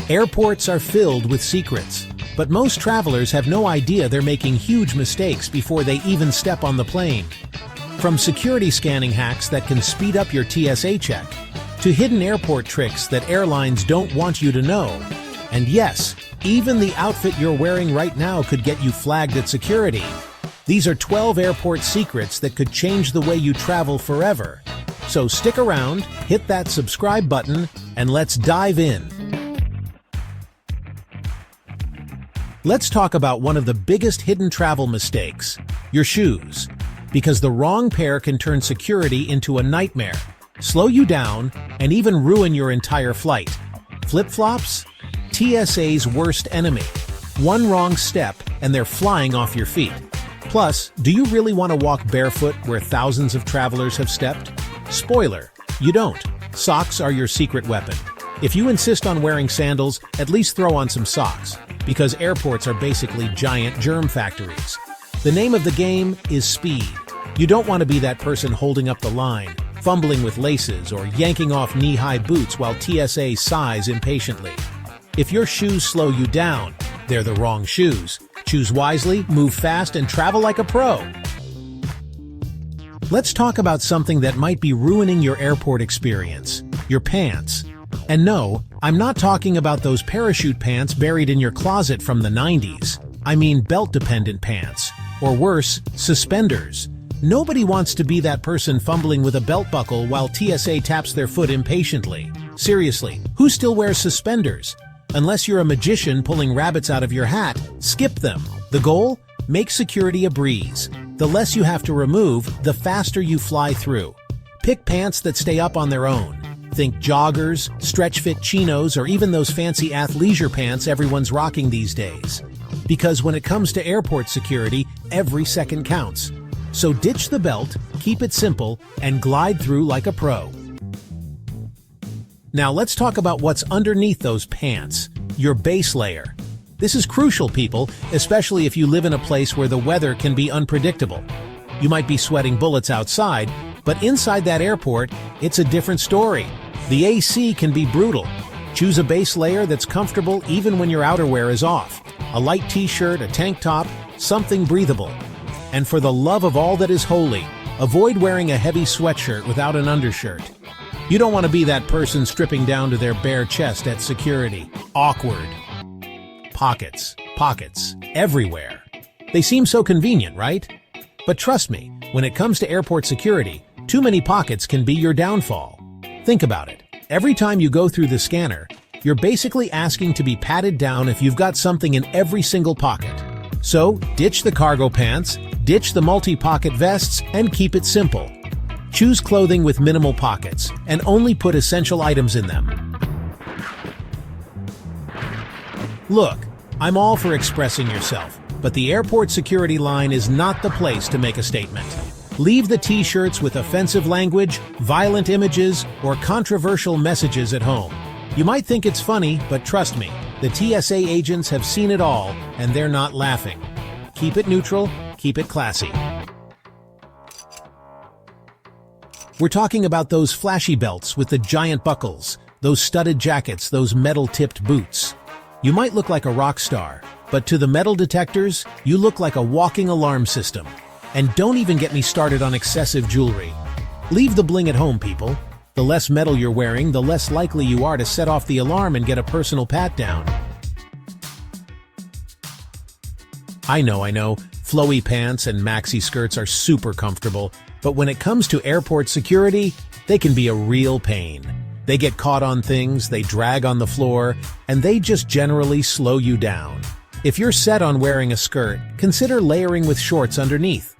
Airports are filled with secrets, but most travelers have no idea they're making huge mistakes before they even step on the plane. From security scanning hacks that can speed up your TSA check, to hidden airport tricks that airlines don't want you to know. And yes, even the outfit you're wearing right now could get you flagged at security. These are 12 airport secrets that could change the way you travel forever. So stick around, hit that subscribe button, and let's dive in. Let's talk about one of the biggest hidden travel mistakes, your shoes. Because the wrong pair can turn security into a nightmare, slow you down, and even ruin your entire flight. Flip-flops? TSA's worst enemy. One wrong step, and they're flying off your feet. Plus, do you really want to walk barefoot where thousands of travelers have stepped? Spoiler, you don't. Socks are your secret weapon. If you insist on wearing sandals, at least throw on some socks, because airports are basically giant germ factories. The name of the game is speed. You don't want to be that person holding up the line, fumbling with laces, or yanking off knee-high boots while TSA sighs impatiently. If your shoes slow you down, they're the wrong shoes. Choose wisely, move fast, and travel like a pro. Let's talk about something that might be ruining your airport experience, your pants. And no, I'm not talking about those parachute pants buried in your closet from the 90s. I mean belt-dependent pants. Or worse, suspenders. Nobody wants to be that person fumbling with a belt buckle while TSA taps their foot impatiently. Seriously, who still wears suspenders? Unless you're a magician pulling rabbits out of your hat, skip them. The goal? Make security a breeze. The less you have to remove, the faster you fly through. Pick pants that stay up on their own. Think joggers, stretch-fit chinos, or even those fancy athleisure pants everyone's rocking these days. Because when it comes to airport security, every second counts. So ditch the belt, keep it simple, and glide through like a pro. Now let's talk about what's underneath those pants, your base layer. This is crucial, people, especially if you live in a place where the weather can be unpredictable. You might be sweating bullets outside, but inside that airport, it's a different story. The AC can be brutal. Choose a base layer that's comfortable even when your outerwear is off. A light t-shirt, a tank top, something breathable. And for the love of all that is holy, avoid wearing a heavy sweatshirt without an undershirt. You don't want to be that person stripping down to their bare chest at security. Awkward. Pockets, everywhere. They seem so convenient, right? But trust me, when it comes to airport security, too many pockets can be your downfall. Think about it. Every time you go through the scanner, you're basically asking to be patted down if you've got something in every single pocket. So, ditch the cargo pants, ditch the multi-pocket vests, and keep it simple. Choose clothing with minimal pockets, and only put essential items in them. Look, I'm all for expressing yourself, but the airport security line is not the place to make a statement. Leave the t-shirts with offensive language, violent images, or controversial messages at home. You might think it's funny, but trust me, the TSA agents have seen it all, and they're not laughing. Keep it neutral, keep it classy. We're talking about those flashy belts with the giant buckles, those studded jackets, those metal-tipped boots. You might look like a rock star, but to the metal detectors, you look like a walking alarm system. And don't even get me started on excessive jewelry. Leave the bling at home, people. The less metal you're wearing, the less likely you are to set off the alarm and get a personal pat-down. I know, flowy pants and maxi skirts are super comfortable, but when it comes to airport security, they can be a real pain. They get caught on things, they drag on the floor, and they just generally slow you down. If you're set on wearing a skirt, consider layering with shorts underneath.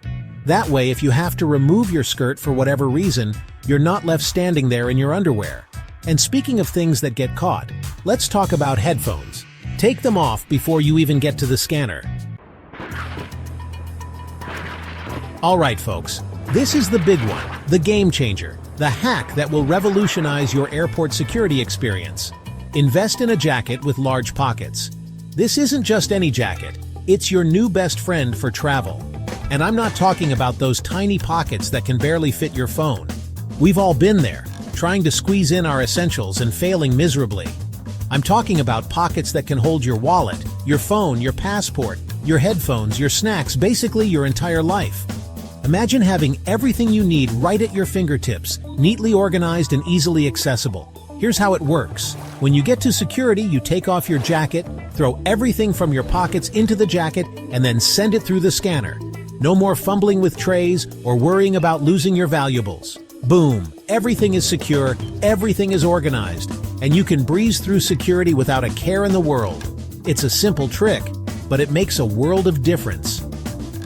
That way, if you have to remove your skirt for whatever reason, you're not left standing there in your underwear. And speaking of things that get caught, let's talk about headphones. Take them off before you even get to the scanner. Alright folks, this is the big one, the game changer, the hack that will revolutionize your airport security experience. Invest in a jacket with large pockets. This isn't just any jacket, it's your new best friend for travel. And I'm not talking about those tiny pockets that can barely fit your phone. We've all been there, trying to squeeze in our essentials and failing miserably. I'm talking about pockets that can hold your wallet, your phone, your passport, your headphones, your snacks, basically your entire life. Imagine having everything you need right at your fingertips, neatly organized and easily accessible. Here's how it works. When you get to security, you take off your jacket, throw everything from your pockets into the jacket, and then send it through the scanner. No more fumbling with trays or worrying about losing your valuables. Boom! Everything is secure, everything is organized, and you can breeze through security without a care in the world. It's a simple trick, but it makes a world of difference.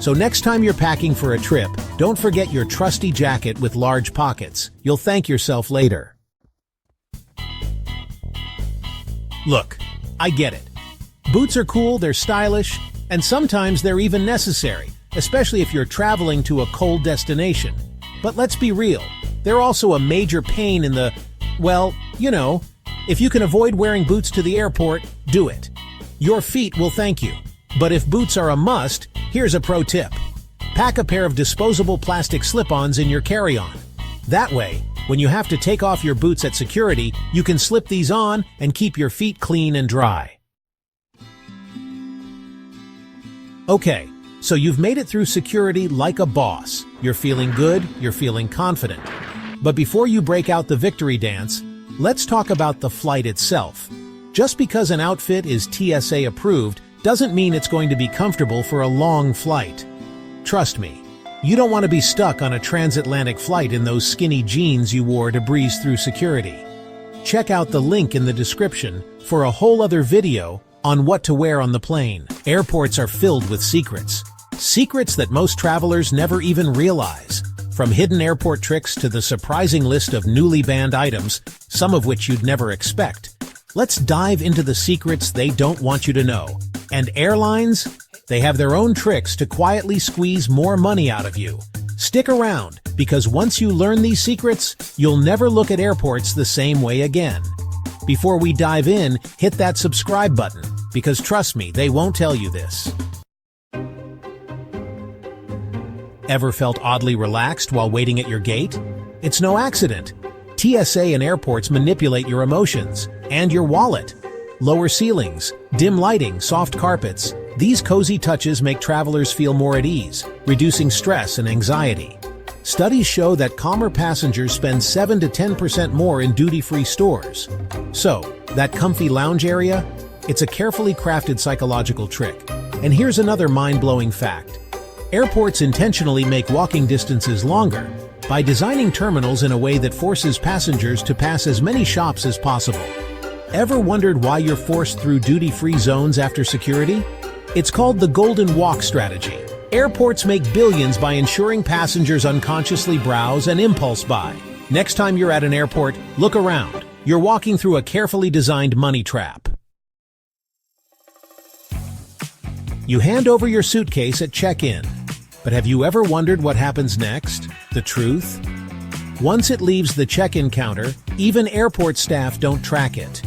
So next time you're packing for a trip, don't forget your trusty jacket with large pockets. You'll thank yourself later. Look, I get it. Boots are cool, they're stylish, and sometimes they're even necessary, especially if you're traveling to a cold destination. But let's be real, they're also a major pain in the, well, you know, if you can avoid wearing boots to the airport, do it. Your feet will thank you. But if boots are a must, here's a pro tip. Pack a pair of disposable plastic slip-ons in your carry-on. That way, when you have to take off your boots at security, you can slip these on and keep your feet clean and dry. Okay, so you've made it through security like a boss. You're feeling good, you're feeling confident. But before you break out the victory dance, let's talk about the flight itself. Just because an outfit is TSA approved doesn't mean it's going to be comfortable for a long flight. Trust me, you don't want to be stuck on a transatlantic flight in those skinny jeans you wore to breeze through security. Check out the link in the description for a whole other video on what to wear on the plane. Airports are filled with secrets. Secrets that most travelers never even realize. From hidden airport tricks to the surprising list of newly banned items, some of which you'd never expect. Let's dive into the secrets they don't want you to know. And airlines? They have their own tricks to quietly squeeze more money out of you. Stick around, because once you learn these secrets, you'll never look at airports the same way again. Before we dive in, hit that subscribe button, because trust me, they won't tell you this. Ever felt oddly relaxed while waiting at your gate? It's no accident. TSA and airports manipulate your emotions and your wallet. Lower ceilings, dim lighting, soft carpets. These cozy touches make travelers feel more at ease, reducing stress and anxiety. Studies show that calmer passengers spend 7 to 10% more in duty-free stores. So, that comfy lounge area? It's a carefully crafted psychological trick. And here's another mind-blowing fact. Airports intentionally make walking distances longer by designing terminals in a way that forces passengers to pass as many shops as possible. Ever wondered why you're forced through duty-free zones after security? It's called the Golden Walk strategy. Airports make billions by ensuring passengers unconsciously browse and impulse buy. Next time you're at an airport, look around. You're walking through a carefully designed money trap. You hand over your suitcase at check-in. But have you ever wondered what happens next? The truth? Once it leaves the check-in counter, even airport staff don't track it.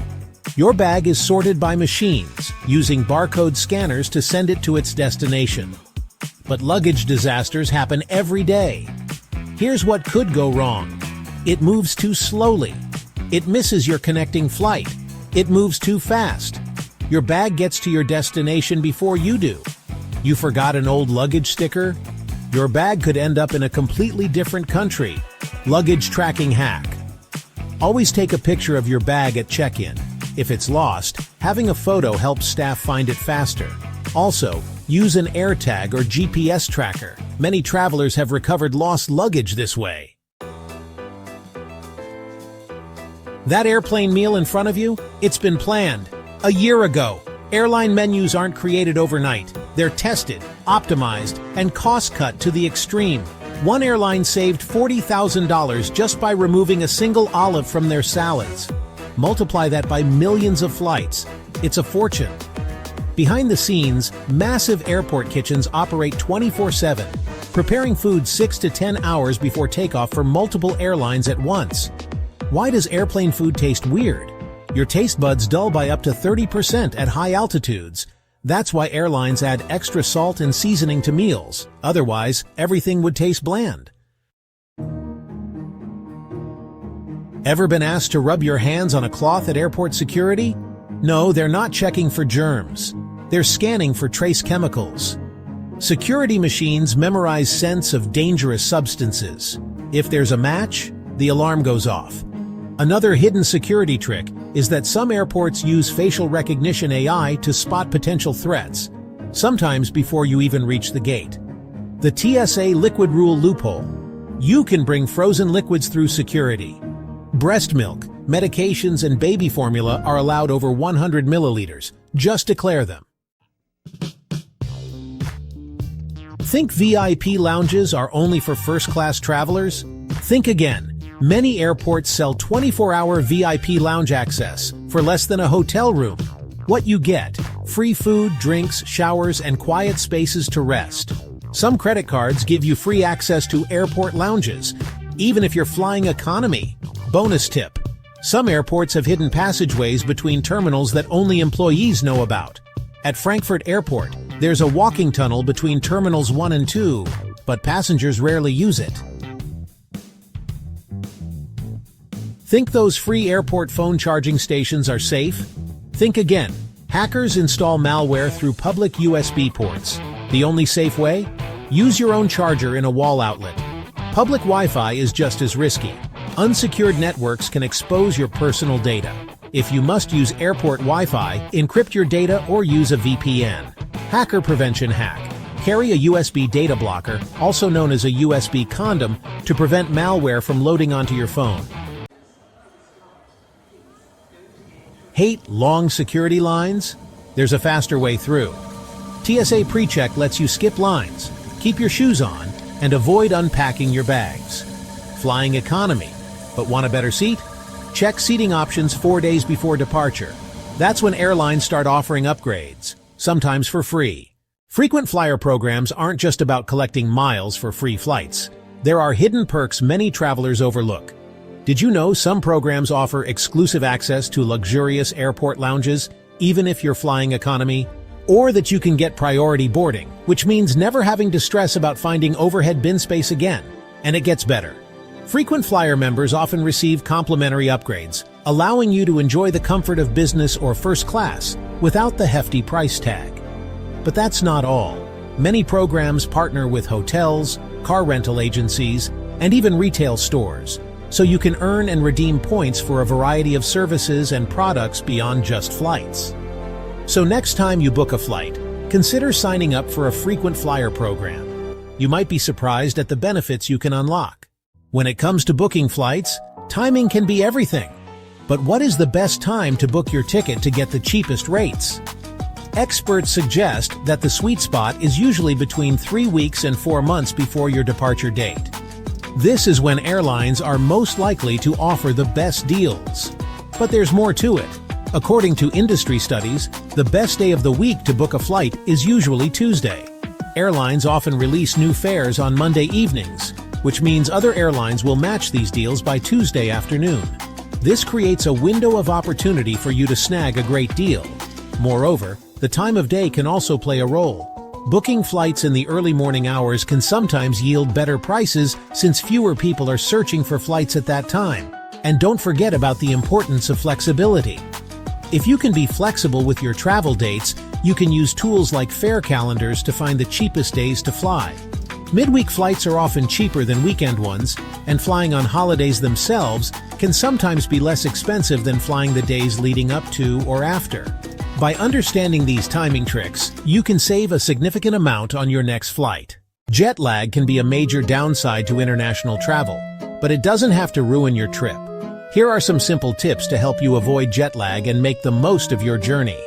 Your bag is sorted by machines, using barcode scanners to send it to its destination. But luggage disasters happen every day. Here's what could go wrong. It moves too slowly. It misses your connecting flight. It moves too fast. Your bag gets to your destination before you do. You forgot an old luggage sticker? Your bag could end up in a completely different country. Luggage tracking hack. Always take a picture of your bag at check-in. If it's lost, having a photo helps staff find it faster. Also, use an AirTag or GPS tracker. Many travelers have recovered lost luggage this way. That airplane meal in front of you? It's been planned a year ago. Airline menus aren't created overnight. They're tested, optimized, and cost-cut to the extreme. One airline saved $40,000 just by removing a single olive from their salads. Multiply that by millions of flights. It's a fortune. Behind the scenes, massive airport kitchens operate 24/7, preparing food 6 to 10 hours before takeoff for multiple airlines at once. Why does airplane food taste weird? Your taste buds dull by up to 30% at high altitudes. That's why airlines add extra salt and seasoning to meals. Otherwise, everything would taste bland. Ever been asked to rub your hands on a cloth at airport security? No, they're not checking for germs. They're scanning for trace chemicals. Security machines memorize scents of dangerous substances. If there's a match, the alarm goes off. Another hidden security trick is that some airports use facial recognition AI to spot potential threats, sometimes before you even reach the gate. The TSA liquid rule loophole. You can bring frozen liquids through security. Breast milk, medications, and baby formula are allowed over 100 milliliters. Just declare them. Think VIP lounges are only for first-class travelers? Think again. Many airports sell 24-hour VIP lounge access for less than a hotel room. What you get: free food, drinks, showers, and quiet spaces to rest. Some credit cards give you free access to airport lounges, even if you're flying economy. Bonus tip: some airports have hidden passageways between terminals that only employees know about. At Frankfurt Airport, there's a walking tunnel between Terminals 1 and 2, but passengers rarely use it. Think those free airport phone charging stations are safe? Think again. Hackers install malware through public USB ports. The only safe way? Use your own charger in a wall outlet. Public Wi-Fi is just as risky. Unsecured networks can expose your personal data. If you must use airport Wi-Fi, encrypt your data or use a VPN. Hacker prevention hack. Carry a USB data blocker, also known as a USB condom, to prevent malware from loading onto your phone. Hate long security lines? There's a faster way through. TSA PreCheck lets you skip lines, keep your shoes on, and avoid unpacking your bags. Flying economy, but want a better seat? Check seating options 4 days before departure. That's when airlines start offering upgrades, sometimes for free. Frequent flyer programs aren't just about collecting miles for free flights. There are hidden perks many travelers overlook. Did you know some programs offer exclusive access to luxurious airport lounges, even if you're flying economy? Or that you can get priority boarding, which means never having to stress about finding overhead bin space again. And it gets better. Frequent flyer members often receive complimentary upgrades, allowing you to enjoy the comfort of business or first class without the hefty price tag. But that's not all. Many programs partner with hotels, car rental agencies, and even retail stores, so you can earn and redeem points for a variety of services and products beyond just flights. So next time you book a flight, consider signing up for a frequent flyer program. You might be surprised at the benefits you can unlock. When it comes to booking flights, timing can be everything. But what is the best time to book your ticket to get the cheapest rates? Experts suggest that the sweet spot is usually between 3 weeks and 4 months before your departure date. This is when airlines are most likely to offer the best deals. But there's more to it. According to industry studies, the best day of the week to book a flight is usually Tuesday. Airlines often release new fares on Monday evenings, which means other airlines will match these deals by Tuesday afternoon. This creates a window of opportunity for you to snag a great deal. Moreover, the time of day can also play a role. Booking flights in the early morning hours can sometimes yield better prices since fewer people are searching for flights at that time. And don't forget about the importance of flexibility. If you can be flexible with your travel dates, you can use tools like fare calendars to find the cheapest days to fly. Midweek flights are often cheaper than weekend ones, and flying on holidays themselves can sometimes be less expensive than flying the days leading up to or after. By understanding these timing tricks, you can save a significant amount on your next flight. Jet lag can be a major downside to international travel, but it doesn't have to ruin your trip. Here are some simple tips to help you avoid jet lag and make the most of your journey.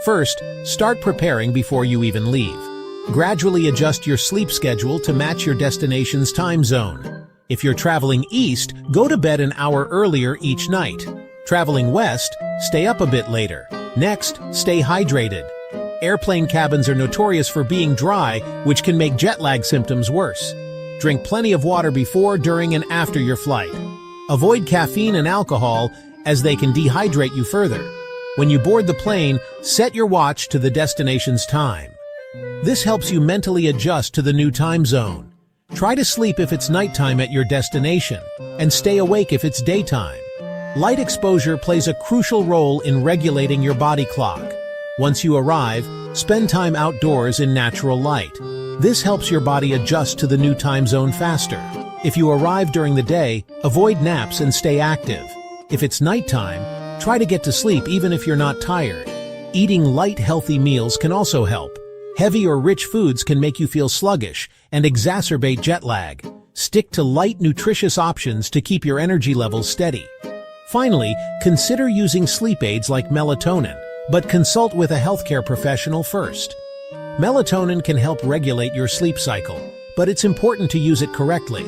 First, start preparing before you even leave. Gradually adjust your sleep schedule to match your destination's time zone. If you're traveling east, go to bed an hour earlier each night. Traveling west, stay up a bit later. Next, stay hydrated. Airplane cabins are notorious for being dry, which can make jet lag symptoms worse. Drink plenty of water before, during, and after your flight. Avoid caffeine and alcohol, as they can dehydrate you further. When you board the plane, set your watch to the destination's time. This helps you mentally adjust to the new time zone. Try to sleep if it's nighttime at your destination, and stay awake if it's daytime. Light exposure plays a crucial role in regulating your body clock. Once you arrive, spend time outdoors in natural light. This helps your body adjust to the new time zone faster. If you arrive during the day, avoid naps and stay active. If it's nighttime, try to get to sleep even if you're not tired. Eating light, healthy meals can also help. Heavy or rich foods can make you feel sluggish and exacerbate jet lag. Stick to light, nutritious options to keep your energy levels steady. Finally, consider using sleep aids like melatonin, but consult with a healthcare professional first. Melatonin can help regulate your sleep cycle, but it's important to use it correctly.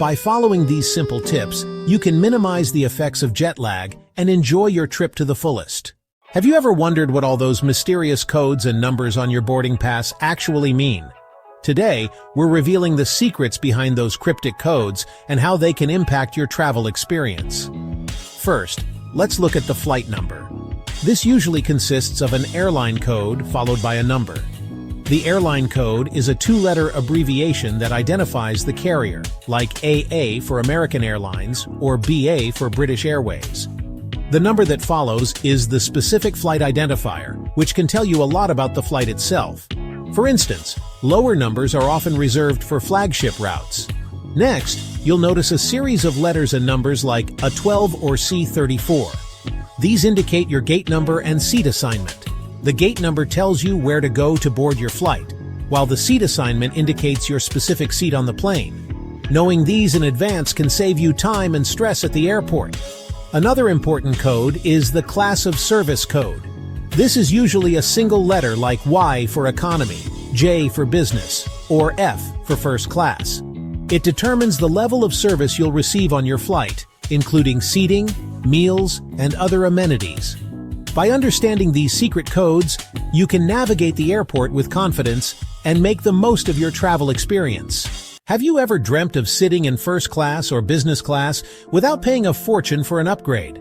By following these simple tips, you can minimize the effects of jet lag and enjoy your trip to the fullest. Have you ever wondered what all those mysterious codes and numbers on your boarding pass actually mean? Today, we're revealing the secrets behind those cryptic codes and how they can impact your travel experience. First, let's look at the flight number. This usually consists of an airline code followed by a number. The airline code is a two-letter abbreviation that identifies the carrier, like AA for American Airlines or BA for British Airways. The number that follows is the specific flight identifier, which can tell you a lot about the flight itself. For instance, lower numbers are often reserved for flagship routes. Next, you'll notice a series of letters and numbers like a 12 or C34. These indicate your gate number and seat assignment. The gate number tells you where to go to board your flight, while the seat assignment indicates your specific seat on the plane. Knowing these in advance can save you time and stress at the airport. Another important code is the class of service code. This is usually a single letter like Y for economy, J for business, or F for first class. It determines the level of service you'll receive on your flight, including seating, meals, and other amenities. By understanding these secret codes, you can navigate the airport with confidence and make the most of your travel experience. Have you ever dreamt of sitting in first class or business class without paying a fortune for an upgrade?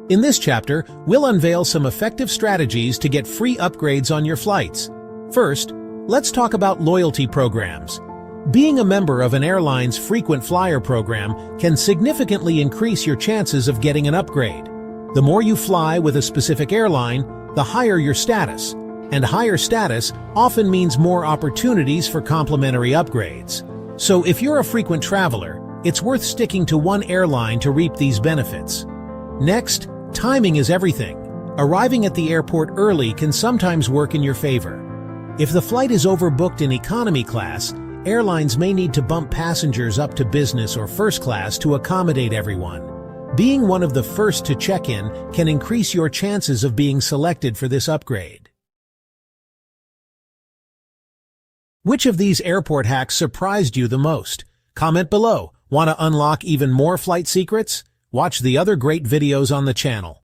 In this chapter, we'll unveil some effective strategies to get free upgrades on your flights. First, let's talk about loyalty programs. Being a member of an airline's frequent flyer program can significantly increase your chances of getting an upgrade. The more you fly with a specific airline, the higher your status, and higher status often means more opportunities for complimentary upgrades. So if you're a frequent traveler, it's worth sticking to one airline to reap these benefits. Next, timing is everything. Arriving at the airport early can sometimes work in your favor. If the flight is overbooked in economy class, airlines may need to bump passengers up to business or first class to accommodate everyone. Being one of the first to check in can increase your chances of being selected for this upgrade. Which of these airport hacks surprised you the most? Comment below. Want to unlock even more flight secrets? Watch the other great videos on the channel.